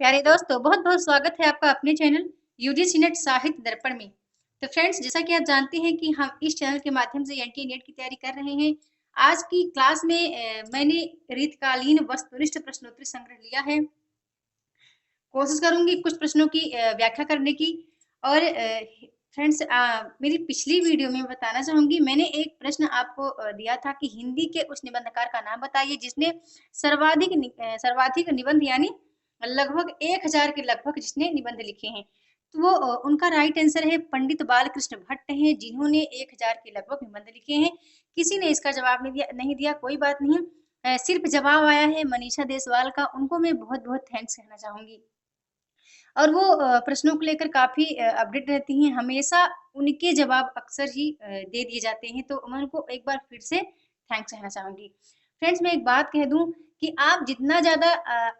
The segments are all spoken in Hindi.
प्यारे दोस्तों, बहुत-बहुत स्वागत है आपका अपने चैनल यूजीसी नेट साहित्य दर्पण में। तो फ्रेंड्स, जैसा कि आप जानते हैं कि हम इस चैनल के माध्यम से एनटी नेट की तैयारी कर रहे हैं। आज की क्लास में मैंने रीतकालीन वस्तुनिष्ठ प्रश्नोत्तरी संग्रह लिया है। कोशिश करूँगी कुछ प्रश्नों की व्याख्या करने की और फ्रेंड्स मेरी पिछली वीडियो में बताना चाहूँगी, मैंने एक प्रश्न आपको दिया था कि हिंदी के उस निबंधकार का नाम बताइए जिसने सर्वाधिक निबंध यानी लगभग 1000 के लगभग जिसने निबंध लिखे हैं। तो वो उनका राइट आंसर है पंडित बालकृष्ण भट्ट हैं, जिन्होंने 1000 के लगभग निबंध लिखे हैं। किसी ने इसका जवाब नहीं दिया, कोई बात नहीं। सिर्फ जवाब आया है मनीषा देसवाल का, उनको मैं बहुत-बहुत थैंक्स कहना चाहूँगी। और वो प्रश्नों को लेकर काफ़ी अपडेट रहती हैं, हमेशा उनके जवाब अक्सर ही दे दिए जाते हैं, तो मैं उनको एक बार फिर से थैंक्स कहना चाहूँगी। फ्रेंड्स, मैं एक बात कह दूँ कि आप जितना ज़्यादा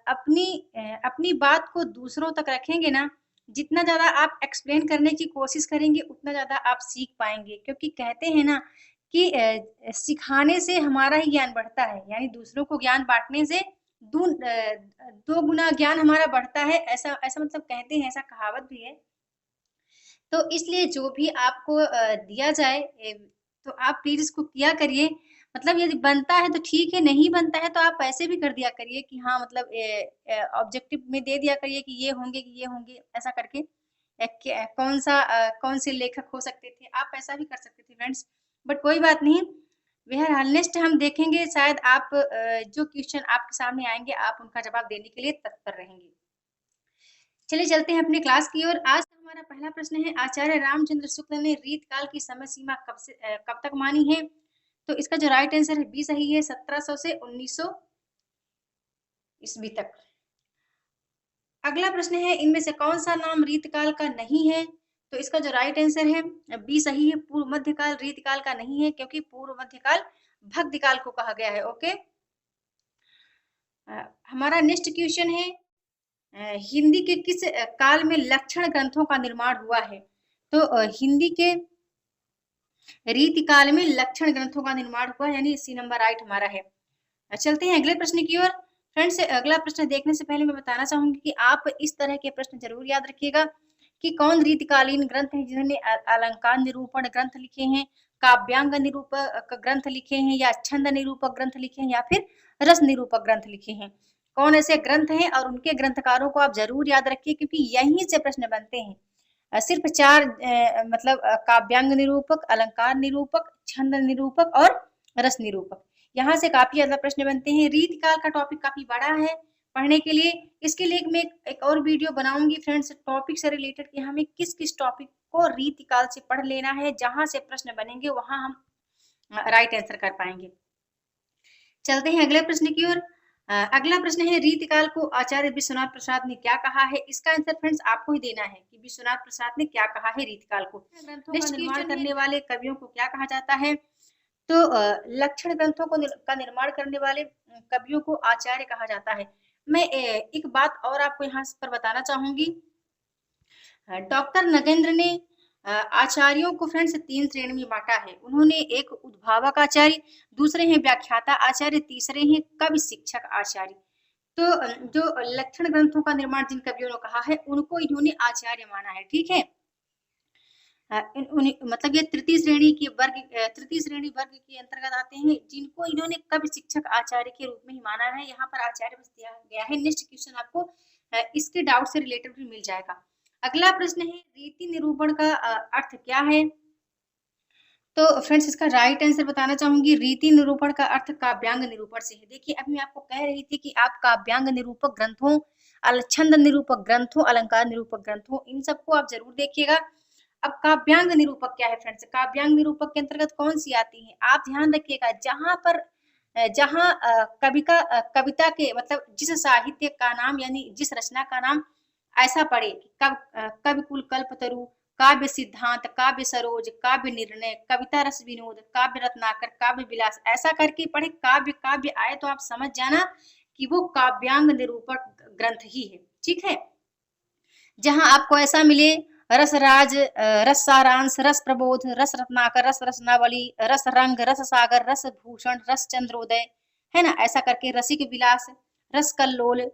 अपनी बात को दूसरों तक रखेंगे ना, जितना ज़्यादा आप एक्सप्लेन करने की कोशिश करेंगे, उतना ज़्यादा आप सीख पाएँगे। क्योंकि कहते हैं ना कि सिखाने से हमारा ही ज्ञान बढ़ता है, यानी दूसरों को ज्ञान बाँटने से 2 गुना ज्ञान हमारा बढ़ता है, ऐसा ऐसा मतलब कहते हैं, ऐसा कहावत भी है। तो इसलिए जो भी आपको दिया जाए तो आप प्लीज़ इसको किया करिए। मतलब यदि बनता है तो ठीक है, नहीं बनता है तो आप ऐसे भी कर दिया करिए कि हाँ, मतलब ऑब्जेक्टिव में दे दिया करिए कि ये होंगे, ऐसा करके। कौन से लेखक हो सकते थे, आप ऐसा भी कर सकते थे फ्रेंड्स। बट कोई बात नहीं, बहरहाल नेक्स्ट हम देखेंगे, शायद आप जो क्वेश्चन आपके सामने आएँगे, आप उनका जवाब देने के लिए तत्पर रहेंगे। चलिए चलते हैं अपनी क्लास की ओर। आज का हमारा पहला प्रश्न है, आचार्य रामचंद्र शुक्ल ने रीतकाल की समय सीमा कब तक मानी है? तो इसका जो राइट आंसर है बी सही है, 1700 से 1900 ईस्वी तक। अगला प्रश्न है, इनमें से कौन सा नाम रीतकाल का नहीं है? तो इसका जो राइट आंसर है बी सही है, पूर्व मध्यकाल रीतकाल का नहीं है, क्योंकि पूर्व मध्यकाल भक्तिकाल को कहा गया है। ओके। हमारा नेक्स्ट क्वेश्चन है, हिंदी के किस काल में लक्षण ग्रंथों का निर्माण हुआ है? तो हिंदी के रीतिकाल में लक्षण ग्रंथों का निर्माण हुआ, यानी सी नंबर राइट हमारा है। चलते हैं अगले प्रश्न की ओर। फ्रेंड्स, अगला प्रश्न देखने से पहले मैं बताना चाहूंगी कि आप इस तरह के प्रश्न जरूर याद रखिएगा कि कौन रीतिकालीन ग्रंथ हैं जिन्होंने अलंकार निरूपण ग्रंथ लिखे हैं, काव्यांग निरूपक ग्रंथ लिखे हैं, या छंद निरूपक ग्रंथ लिखे हैं, या फिर रस निरूपक ग्रंथ लिखे हैं। कौन ऐसे ग्रंथ हैं और उनके ग्रंथकारों को आप जरूर याद रखिए, क्योंकि यहीं से प्रश्न बनते हैं। सिर्फ 4 मतलब काव्यांग निरूपक, अलंकार निरूपक, छंद निरूपक और रस निरूपक, यहाँ से काफी ज्यादा प्रश्न बनते हैं। रीतिकाल का टॉपिक काफी बड़ा है पढ़ने के लिए, इसके लिए मैं एक और वीडियो बनाऊंगी फ्रेंड्स, टॉपिक से रिलेटेड कि हमें किस किस टॉपिक को रीतिकाल से पढ़ लेना है, जहां से प्रश्न बनेंगे वहां हम राइट आंसर कर पाएंगे। चलते हैं अगले प्रश्न की ओर। अगला प्रश्न है, रीतिकाल को आचार्य विश्वनाथ प्रसाद ने क्या कहा है? इसका आंसर फ्रेंड्स आपको ही देना है कि विश्वनाथ प्रसाद ने क्या कहा है रीतिकाल को। ग्रंथों का निर्माण करने वाले कवियों को क्या कहा जाता है? तो लक्षण ग्रंथों का निर्माण करने वाले कवियों को आचार्य कहा जाता है। मैं एक बात और आपको यहाँ पर बताना चाहूंगी। डॉक्टर नगेंद्र ने आचार्यों को फ्रेंड्स 3 श्रेणी में बांटा है। उन्होंने एक उद्भावक आचार्य, दूसरे हैं व्याख्याता आचार्य, तीसरे हैं कवि शिक्षक आचार्य। तो जो लक्षण ग्रंथों का निर्माण जिन कवियों ने कहा है, उनको इन्होंने आचार्य माना है। ठीक है। मतलब ये तृतीय श्रेणी वर्ग के अंतर्गत आते हैं, जिनको इन्होंने कवि शिक्षक आचार्य के रूप में ही माना है। यहाँ पर आचार्य बस दिया गया है। नेक्स्ट क्वेश्चन आपको इसके डाउट से रिलेटेड भी मिल जाएगा। अगला प्रश्न है, रीति निरूपण का अर्थ क्या है? तो फ्रेंड्स, इसका राइट आंसर बताना चाहूंगी, रीति निरूपण का अर्थ काव्यांग निरूपण से है। देखिए, अभी मैं आपको कह रही थी कि आप काव्यांग निरूपक ग्रंथों, छंद निरूपक ग्रंथों, अलंकार निरूपक ग्रंथों, इन सबको आप जरूर देखिएगा। अब काव्यांग निरूपक क्या है फ्रेंड्स? काव्यांग निरूपक के अंतर्गत कौन सी आती है? आप ध्यान रखिएगा, जहां कविता के मतलब जिस साहित्य का नाम यानी जिस रचना का नाम ऐसा पड़े कि कवि कुल कल्पतरु, काव्य सिद्धांत, काव्य सरोज, काव्य निर्णय, कविता रस विनोद, काव्य रत्नाकर, काव्य विलास, ऐसा करके पढ़े, काव्य काव्य आए तो आप समझ जाना कि वो काव्यांग निरूपक ग्रंथ ही है। ठीक है। जहां आपको ऐसा मिले रसराज, रस सारांश, रस प्रबोध, रस रत्नाकर, रस रसनावली, रस रंग, रस सागर, रस भूषण, रस चंद्रोदय, है ना, ऐसा करके रसिक विलास, रस कल्लोल,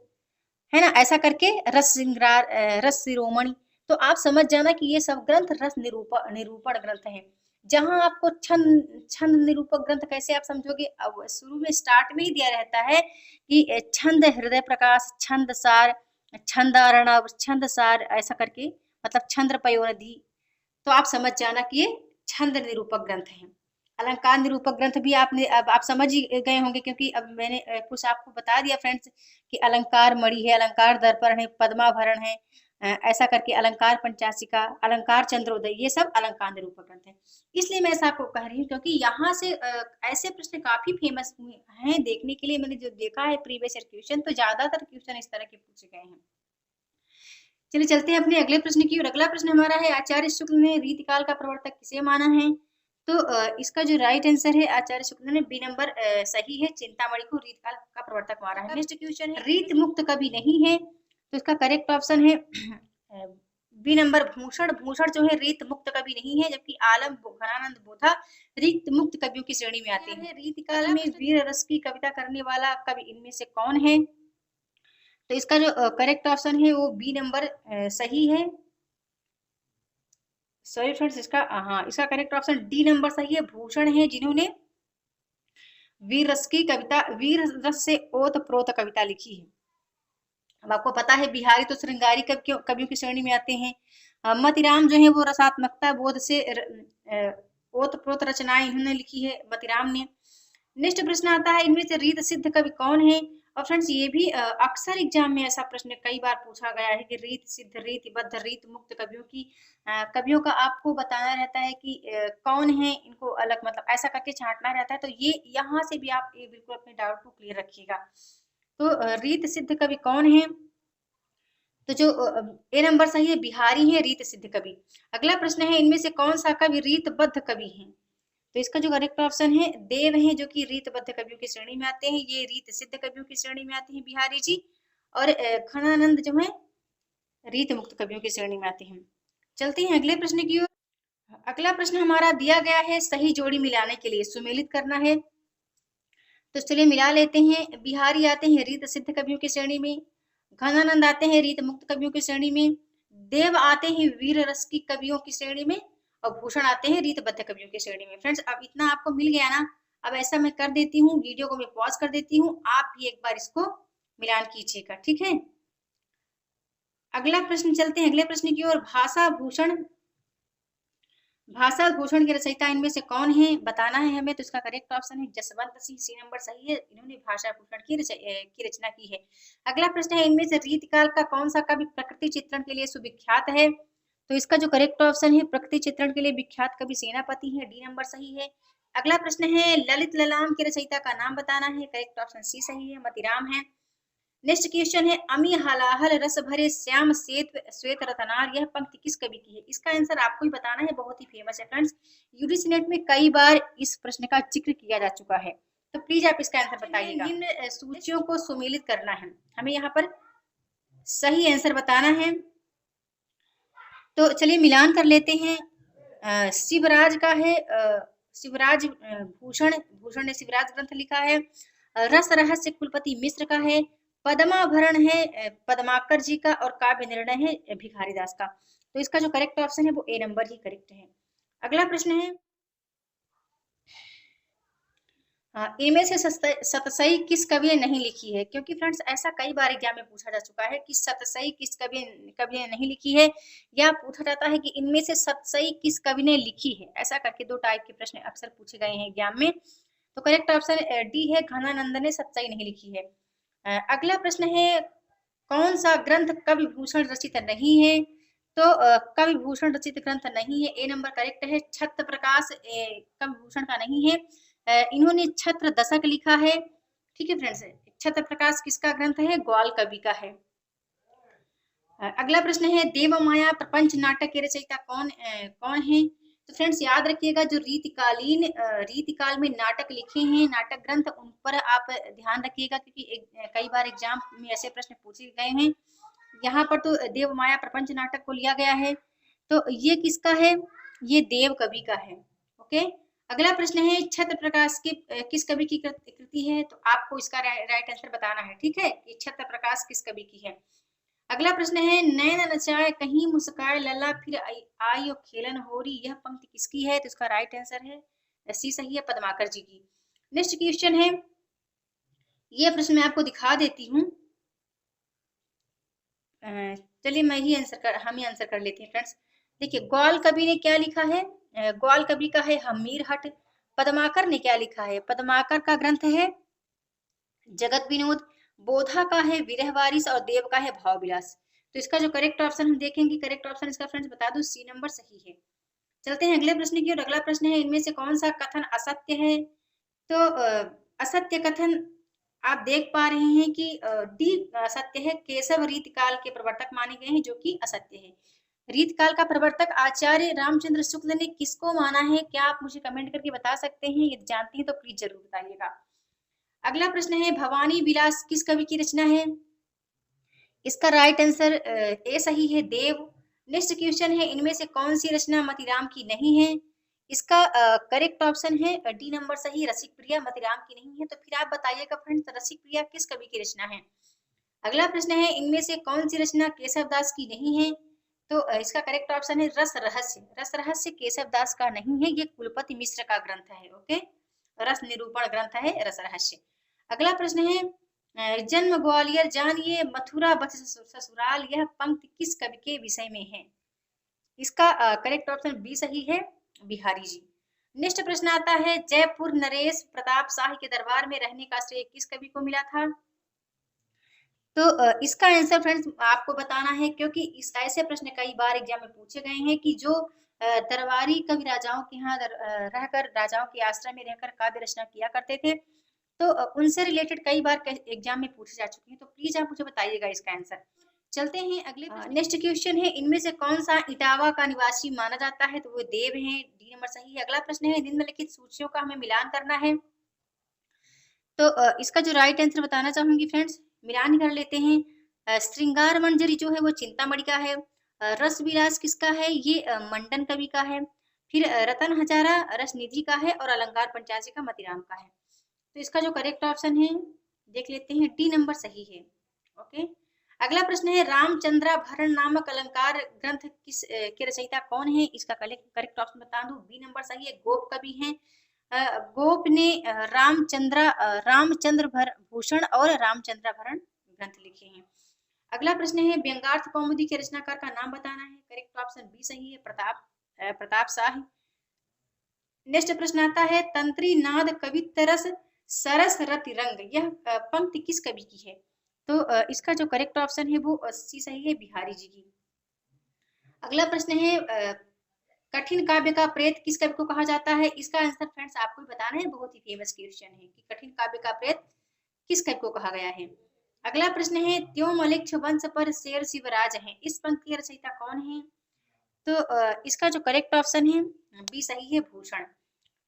है ना, ऐसा करके रस श्रृंगार, रस शिरोमणि। तो आप समझ जाना कि ये सब ग्रंथ रस निरूपण निरूपण ग्रंथ हैं। जहां आपको छंद छंद निरूपक ग्रंथ कैसे आप समझोगे, अब शुरू में स्टार्ट में ही दिया रहता है कि छंद हृदय प्रकाश, छंद सार, छंद अर्णव, छंद सार, ऐसा करके मतलब छंद्र पयोनिधि। तो आप समझ जाना कि ये छंद निरूपक ग्रंथ हैं। अलंकार निरूपक ग्रंथ भी आपने अब आप समझ ही गए होंगे, क्योंकि अब मैंने कुछ आपको बता दिया फ्रेंड्स कि अलंकार मणि है, अलंकार दर्पण है, पद्माभरण है, ऐसा करके अलंकार पंचाशिका, अलंकार चंद्रोदय, ये सब अलंकार निरूपक ग्रंथ है। इसलिए मैं ऐसा आपको कह रही हूँ क्योंकि यहाँ से ऐसे प्रश्न काफी फेमस हुए हैं देखने के लिए। मैंने जो देखा है प्रीवियस ईयर क्वेश्चन, तो ज्यादातर क्वेश्चन इस तरह के पूछे गए हैं। चलिए चलते हैं अपने अगले प्रश्न की ओर। अगला प्रश्न हमारा है, आचार्य शुक्ल ने रीतिकाल का प्रवर्तक किसे माना है? तो इसका जो राइट आंसर है, आचार्य शुक्ल ने बी नंबर सही है, चिंतामणि को रीतकाल का प्रवर्तक माना है। नेक्स्ट क्वेश्चन है, रीत मुक्त कवि नहीं है, तो इसका करेक्ट ऑप्शन है बी नंबर भूषण। भूषण जो है रीत मुक्त कवि नहीं है, जबकि आलम घनानंद बोधा रीत मुक्त कवियों की श्रेणी में आते हैं। रीतिकाल में वीर रस की कविता करने वाला कवि इनमें से कौन है? तो इसका जो करेक्ट ऑप्शन है वो बी नंबर सही है। सॉरी फ्रेंड्स, इसका हाँ, इसका करेक्ट ऑप्शन डी नंबर सही है। भूषण है जिन्होंने वीर रस की कविता, वीर रस से ओत प्रोत कविता लिखी है। अब आपको पता है बिहारी तो श्रृंगारी कवियों की श्रेणी में आते हैं। मतिराम जो है वो रसात्मकता बोध से ओत प्रोत रचनाएं इन्होंने लिखी है मतिराम ने। नेक्स्ट प्रश्न आता है, इनमें से रीत सिद्ध कवि कौन है? और फ्रेंड्स ये भी अक्सर एग्जाम में ऐसा प्रश्न कई बार पूछा गया है कि रीत सिद्ध, रीतिबद्ध, रीत मुक्त कवियों की कवियों का आपको बताना रहता है कि कौन है, इनको अलग मतलब ऐसा करके छांटना रहता है। तो ये यहाँ से भी आप ये बिल्कुल अपने डाउट को क्लियर रखिएगा। तो रीत सिद्ध कवि कौन है? तो जो ए नंबर सही है, बिहारी है रीत सिद्ध कवि। अगला प्रश्न है, इनमें से कौन सा कवि रीतबद्ध कवि है? तो इसका जो करेक्ट ऑप्शन है देव है, जो कि रीतबद्ध कवियों की श्रेणी में आते हैं। ये रीत सिद्ध कवियों की श्रेणी में आते हैं बिहारी जी। और घनानंद जो है रीत मुक्त कवियों की श्रेणी में आते हैं। चलते हैं अगले प्रश्न की ओर। अगला प्रश्न हमारा दिया गया है, सही जोड़ी मिलाने के लिए सुमेलित करना है। तो चलिए मिला लेते हैं। बिहारी आते हैं रीत सिद्ध कवियों की श्रेणी में, घनानंद आते हैं रीत मुक्त कवियों की श्रेणी में, देव आते हैं वीर रस की कवियों की श्रेणी में, और भूषण आते हैं रीतबद्ध कवियों की श्रेणी में। फ्रेंड्स अब इतना आपको मिल गया ना। अब ऐसा मैं कर देती हूँ, वीडियो को मैं पॉज कर देती हूँ, आप भी एक बार इसको मिलान कीजिएगा, ठीक है। अगला प्रश्न, चलते हैं अगले प्रश्न की ओर। भाषा भूषण, भाषा भूषण के रचयिता इनमें से कौन है, बताना है हमें। तो इसका करेक्ट ऑप्शन है जसवंत सिंह, सी नंबर सही है। इन्होंने भाषा भूषण की रचना की है। अगला प्रश्न है, इनमें से रीतिकाल का कौन सा कवि प्रकृति चित्रण के लिए सुविख्यात है? तो इसका जो करेक्ट ऑप्शन है प्रकृति चित्रण के लिए विख्यात कवि सेनापति है, डी नंबर सही है। अगला प्रश्न है, ललित ललाम के रचयिता का नाम बताना है। करेक्ट ऑप्शन सी सही है, मतिराम है। नेक्स्ट क्वेश्चन है, अमी हलाहल रस भरे श्याम श्वेत रतनार, यह पंक्ति किस कवि की है? इसका आंसर आपको ही बताना है, बहुत ही फेमस है फ्रेंड्स। यूजीसी नेट में कई बार इस प्रश्न का जिक्र किया जा चुका है, तो प्लीज आप इसका आंसर बताइएगा। निम्न सूचियों को सुमेलित करना है हमें, यहाँ पर सही आंसर बताना है। तो चलिए मिलान कर लेते हैं। शिवराज का है शिवराज भूषण, भूषण ने शिवराज ग्रंथ लिखा है। रस रहस्य कुलपति मिश्र का है। पद्माभरण है पद्माकर जी का, और काव्य निर्णय है भिखारी दास का। तो इसका जो करेक्ट ऑप्शन है वो ए नंबर ही करेक्ट है। अगला प्रश्न है, इनमें से सतसई किस कवि ने नहीं लिखी है? क्योंकि फ्रेंड्स ऐसा कई बार एग्जाम में पूछा जा चुका है कि सतसई किस कवि ने नहीं लिखी है, या पूछा जाता है कि इनमें से सतसई किस कवि ने लिखी है। ऐसा करके दो टाइप के प्रश्न अक्सर पूछे गए हैं एग्जाम में। तो करेक्ट ऑप्शन डी है, घनानंद ने सतसई नहीं लिखी है। अगला प्रश्न है, कौन सा ग्रंथ कवि भूषण रचित नहीं है? तो कवि भूषण रचित ग्रंथ नहीं है, ए नंबर करेक्ट है। छत्र प्रकाश कवि भूषण का नहीं है। इन्होंने छत्र दशक लिखा है, ठीक है फ्रेंड्स। छत्र प्रकाश किसका ग्रंथ है? ग्वाल कवि का है। अगला प्रश्न है, देव माया प्रपंच नाटक के रचयिता कौन है? तो फ्रेंड्स याद रखिएगा, जो रीतिकाल में नाटक लिखे हैं, नाटक ग्रंथ, उन पर आप ध्यान रखिएगा, क्योंकि कई बार एग्जाम में ऐसे प्रश्न पूछे गए हैं। यहाँ पर तो देव माया प्रपंच नाटक को लिया गया है। तो ये किसका है? ये देव कवि का है, ओके। अगला प्रश्न है छत्र प्रकाश की किस कवि की कृति है, तो आपको इसका राइट आंसर बताना है। ठीक है, कि छत्र प्रकाश किस कवि की है। अगला प्रश्न है नैन नचाए कहीं मुस्काए लला फिर आई खेलन होरी, यह पंक्ति किसकी है, तो इसका राइट आंसर है सी सही है, पद्माकर जी की। नेक्स्ट क्वेश्चन है, ये प्रश्न मैं आपको दिखा देती हूँ। चलिए हम ही आंसर कर लेते हैं फ्रेंड्स। देखिए ग्वाल कवि ने क्या लिखा है, ग्वाल कवि का है हमीर हट। पद्माकर ने क्या लिखा है, पद्माकर का ग्रंथ है जगत विनोद। बोधा का है विरह वारिस और देव का है भाव विलास। तो इसका जो करेक्ट ऑप्शन हम देखेंगे, करेक्ट ऑप्शन इसका फ्रेंड्स बता दूं सी नंबर सही है। चलते हैं अगले प्रश्न की ओर। अगला प्रश्न है इनमें से कौन सा कथन असत्य है, तो असत्य कथन आप देख पा रहे हैं कि डी असत्य है, केशव रीतकाल के प्रवर्तक माने गए हैं, जो कि असत्य है। रीतकाल का प्रवर्तक आचार्य रामचंद्र शुक्ल ने किसको माना है, क्या आप मुझे कमेंट करके बता सकते हैं, यदि जानती हैं तो प्लीज जरूर बताइएगा। अगला प्रश्न है भवानी विलास किस कवि की रचना है, इसका राइट आंसर ए सही है, देव। नेक्स्ट क्वेश्चन है इनमें से कौन सी रचना मतीराम की नहीं है, इसका करेक्ट ऑप्शन है डी नंबर सही, रसिक प्रिया मतीराम की नहीं है। तो फिर आप बताइएगा फ्रेंड्स रसिक प्रिया किस कवि की रचना है। अगला प्रश्न है इनमें से कौन सी रचना केशव दास की नहीं है, तो इसका करेक्ट ऑप्शन है रस रहस्य। रस रहस्य केशव दास का नहीं है, ये कुलपति मिश्र का ग्रंथ है। ओके, रस निरूपण ग्रंथ है रस रहस्य। अगला प्रश्न है जन्म ग्वालियर जानिए मथुरा बस ससुराल, यह पंक्ति किस कवि के विषय में है, इसका करेक्ट ऑप्शन बी सही है, बिहारी जी। नेक्स्ट प्रश्न आता है जयपुर नरेश प्रताप शाही के दरबार में रहने का श्रेय किस कवि को मिला था, तो इसका आंसर फ्रेंड्स आपको बताना है, क्योंकि इस ऐसे प्रश्न कई बार एग्जाम में पूछे गए हैं कि जो दरबारी कवि राजाओं के यहाँ रहकर राजाओं के आश्रय में रहकर काव्य रचना किया करते थे, तो उनसे रिलेटेड कई बार एग्जाम में पूछे जा चुके हैं। तो प्लीज आप मुझे बताइएगा इसका आंसर। चलते हैं अगले नेक्स्ट क्वेश्चन है इनमें से कौन सा इटावा का निवासी माना जाता है, तो वो देव हैं, डी नंबर सही है। अगला प्रश्न है निम्नलिखित सूचियों का हमें मिलान करना है, तो इसका जो राइट आंसर बताना चाहूंगी फ्रेंड्स, मिलान कर लेते हैं। श्रृंगार मंजरी जो है वो चिंतामणि का है, रस विलास किसका है, ये मंडन कवि का है, फिर रतन हजारा रसनिधि का है, और अलंकार पंचासी का मतीराम का है। तो इसका जो करेक्ट ऑप्शन है देख लेते हैं, डी नंबर सही है। ओके, अगला प्रश्न है रामचंद्राभरण नामक अलंकार ग्रंथ किस के रचयिता कौन है, इसका करेक्ट ऑप्शन बता दूं बी नंबर सही है, गोप कवि हैं। गोप ने रामचंद्र भूषण और रामचंद्राभरण ग्रंथ लिखे हैं। अगला प्रश्न है व्यंगार्थ कौमुदी के रचनाकार का नाम बताना है, करेक्ट ऑप्शन बी सही है, प्रताप शाही। नेक्स्ट प्रश्न आता है तंत्री नाद कवितरस सरस रति रंग, यह पंक्ति किस कवि की है, तो इसका जो करेक्ट ऑप्शन है वो सी सही है, बिहारी जी की। अगला प्रश्न है कठिन काव्य का प्रेत किस कवि को कहा जाता है, इसका आंसर फ्रेंड्स आपको बताना है, बहुत ही फेमस क्वेश्चन है कि कठिन काव्य का प्रेत किस कवि को कहा गया है। अगला प्रश्न है त्यों मलिक्ष वंश पर शेर शिवराज है, इस पंक्ति के रचयिता कौन है, तो इसका जो करेक्ट ऑप्शन है बी सही है, भूषण।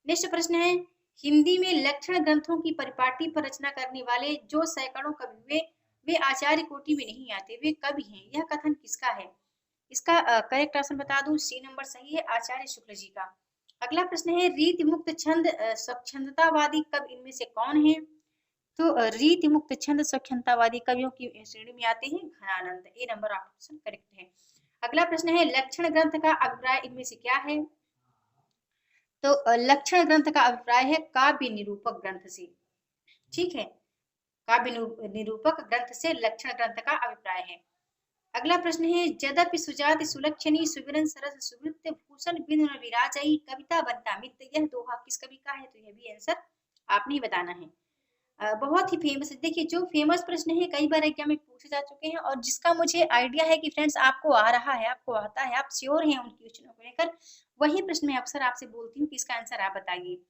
नेक्स्ट प्रश्न है हिंदी में लक्षण ग्रंथों की परिपाटी पर रचना करने वाले जो सैकड़ों कवि वे आचार्य कोटि में नहीं आते, वे कवि हैं, यह कथन किसका है, इसका करेक्ट ऑप्शन बता दूं सी नंबर सही है, आचार्य शुक्ल जी का। अगला प्रश्न है रीति मुक्त छंद स्वच्छंदतावादी कवि इनमें से कौन है, तो रीति मुक्त छंद स्वच्छंदतावादी कवियों की श्रेणी में आते हैं घनानंद, ए नंबर ऑप्शन करेक्ट है। अगला प्रश्न है लक्षण ग्रंथ का अभिप्राय इनमें से क्या है, तो लक्षण ग्रंथ का अभिप्राय है काव्य निरूपक ग्रंथ से। ठीक है, काव्य निरूपक ग्रंथ से लक्षण ग्रंथ का अभिप्राय है। अगला प्रश्न है यद्यपि सुजाति सुलक्षणी सुविरन सरस सुवृत्त भूषण बिंदु विराजई कविता बनता मित्र, यह दोहा किस कवि का है, तो यह भी आंसर आपने ही बताना है। बहुत ही फेमस है, देखिए जो फेमस प्रश्न है कई बार एग्जाम में पूछे जा चुके हैं, और जिसका मुझे आइडिया है कि फ्रेंड्स आपको आ रहा है, आपको आता है, आप श्योर हैं उन क्वेश्चनों को लेकर, वही प्रश्न मैं अक्सर आपसे बोलती हूँ कि इसका आंसर आप बताइए,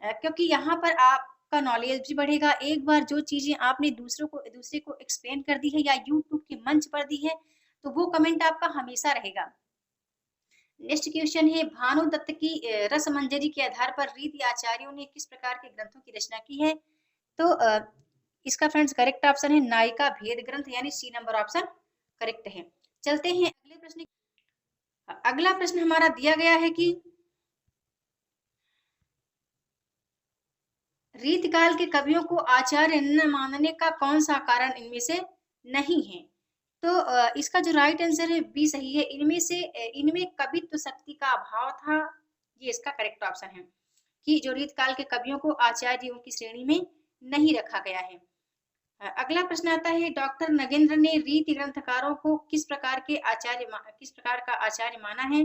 क्योंकि यहाँ पर आपका नॉलेज भी बढ़ेगा। एक बार जो चीजें आपने दूसरे को एक्सप्लेन कर दी है या यूट्यूब के मंच पर दी है, तो वो कमेंट आपका हमेशा रहेगा। नेक्स्ट क्वेश्चन है भानु दत्त की रस मंजरी के आधार पर रीति आचार्यों ने किस प्रकार के ग्रंथों की रचना की है, तो इसका फ्रेंड्स करेक्ट ऑप्शन है नायिका भेद ग्रंथ, यानी सी नंबर ऑप्शन करेक्ट है। चलते हैं अगले प्रश्न। अगला प्रश्न हमारा दिया गया है कि रीतिकाल के कवियों को आचार्य न मानने का कौन सा कारण इनमें से नहीं है? तो इसका जो राइट आंसर है बी सही है। इनमें कवित्व शक्ति का अभाव था, ये इसका करेक्ट ऑप्शन है कि जो रीतकाल के कवियों को आचार्यों की श्रेणी में नहीं रखा गया है। अगला प्रश्न आता है, डॉक्टर नगेंद्र ने रीति ग्रंथकारों को किस प्रकार का आचार्य माना है?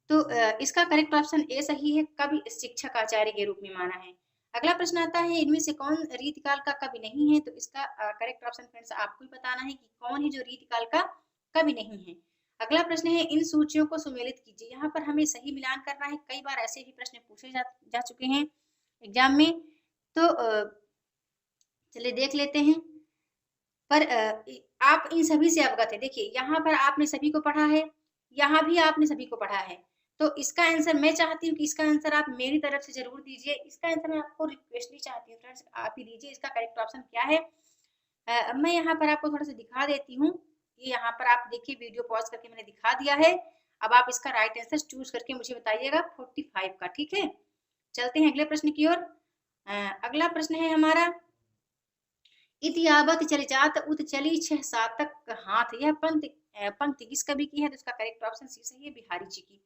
तो इसका करेक्ट ऑप्शन ए सही है, कवि शिक्षक आचार्य के रूप में माना है। अगला प्रश्न आता है, इनमें से कौन रीतिकाल का कवि नहीं है? तो इसका करेक्ट ऑप्शन फ्रेंड्स आपको ही बताना है कि कौन है जो रीतिकाल का कवि नहीं है। अगला प्रश्न है, इन सूचियों को सुमेलित कीजिए। यहाँ पर हमें सही मिलान करना है। कई बार ऐसे भी प्रश्न पूछे जा चुके हैं एग्जाम में, तो चलिए देख लेते हैं। पर आप इन सभी से अवगत है। देखिए यहाँ पर आपने सभी को पढ़ा है, यहाँ भी आपने सभी को पढ़ा है, तो इसका आंसर मैं चाहती हूँ कि इसका आंसर आप मेरी तरफ से जरूर दीजिए। इसका आंसर मैं आपको रिक्वेस्ट भी चाहती हूँ फ्रेंड्स, आप ही दीजिए। इसका करेक्ट ऑप्शन क्या है? मैं यहाँ पर आपको थोड़ा सा दिखा देती हूँ। ये यहाँ पर आप देखिए, वीडियो पॉज करके मैंने दिखा दिया है। अब आप इसका राइट आंसर चूज करके मुझे बताइएगा 45 का। ठीक है, चलते हैं अगले प्रश्न की ओर। अगला प्रश्न है हमारा, इतियावत चल जात उत चली छह सातक हाथ। यह पंक्ति किस कवि की है? तो इसका करेक्ट ऑप्शन सी सही है, बिहारी जी की।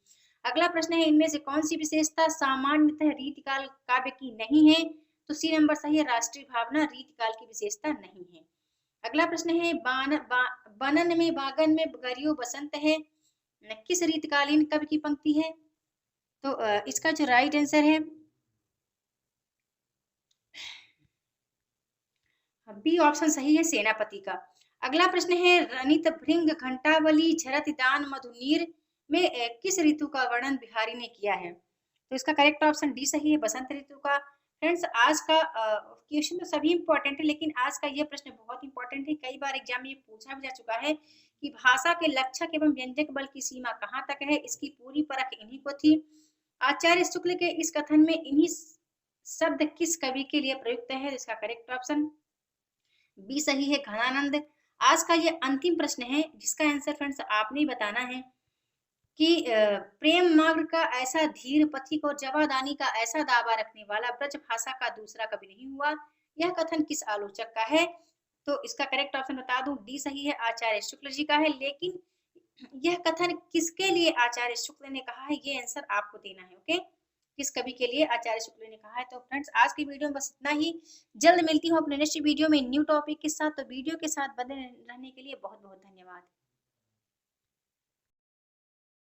अगला प्रश्न है, इनमें से कौन सी विशेषता सामान्यतः रीतिकाल काव्य की नहीं है? तो सी नंबर सही है, राष्ट्रीय भावना रीतिकाल की विशेषता नहीं है। अगला प्रश्न है, बनन में बागन में गरियो बसंत है, किस रीतिकालीन कवि की पंक्ति है? तो इसका जो राइट आंसर है बी ऑप्शन सही है, सेनापति का। अगला प्रश्न है, रनित भृंग घंटावली झरत दान मधुनीर में किस ऋतु का वर्णन बिहारी ने किया है? तो इसका करेक्ट ऑप्शन डी सही है, बसंत ऋतु का। फ्रेंड्स आज का क्वेश्चन तो सभी इंपॉर्टेंट है, लेकिन आज का ये प्रश्न बहुत इंपॉर्टेंट है। कई बार एग्जाम में ये पूछा भी जा चुका है कि भाषा के लक्षक एवं व्यंजक बल की सीमा कहाँ तक है। इसकी पूरी परख इन्हीं को थी। आचार्य शुक्ल के इस कथन में इन्हीं शब्द किस कवि के लिए प्रयुक्त है? इसका करेक्ट ऑप्शन बी सही है, घनानंद। आज का ये अंतिम प्रश्न है जिसका आंसर फ्रेंड्स आपने ही बताना है कि प्रेम मार्ग का ऐसा धीर पथिक और जवादानी का ऐसा दावा रखने वाला ब्रज भाषा का दूसरा कभी नहीं हुआ। यह कथन किस आलोचक का है? तो इसका करेक्ट ऑप्शन बता दूं, डी सही है, आचार्य शुक्ल जी का है। लेकिन यह कथन किसके लिए आचार्य शुक्ल ने कहा है, ये आंसर आपको देना है। ओके, किस कवि के लिए आचार्य शुक्ल ने कहा है? तो फ्रेंड्स आज की वीडियो में बस इतना ही। जल्द मिलती हूँ अपने नेक्स्ट वीडियो में न्यू टॉपिक के साथ। तो वीडियो के साथ बने रहने के लिए बहुत बहुत धन्यवाद।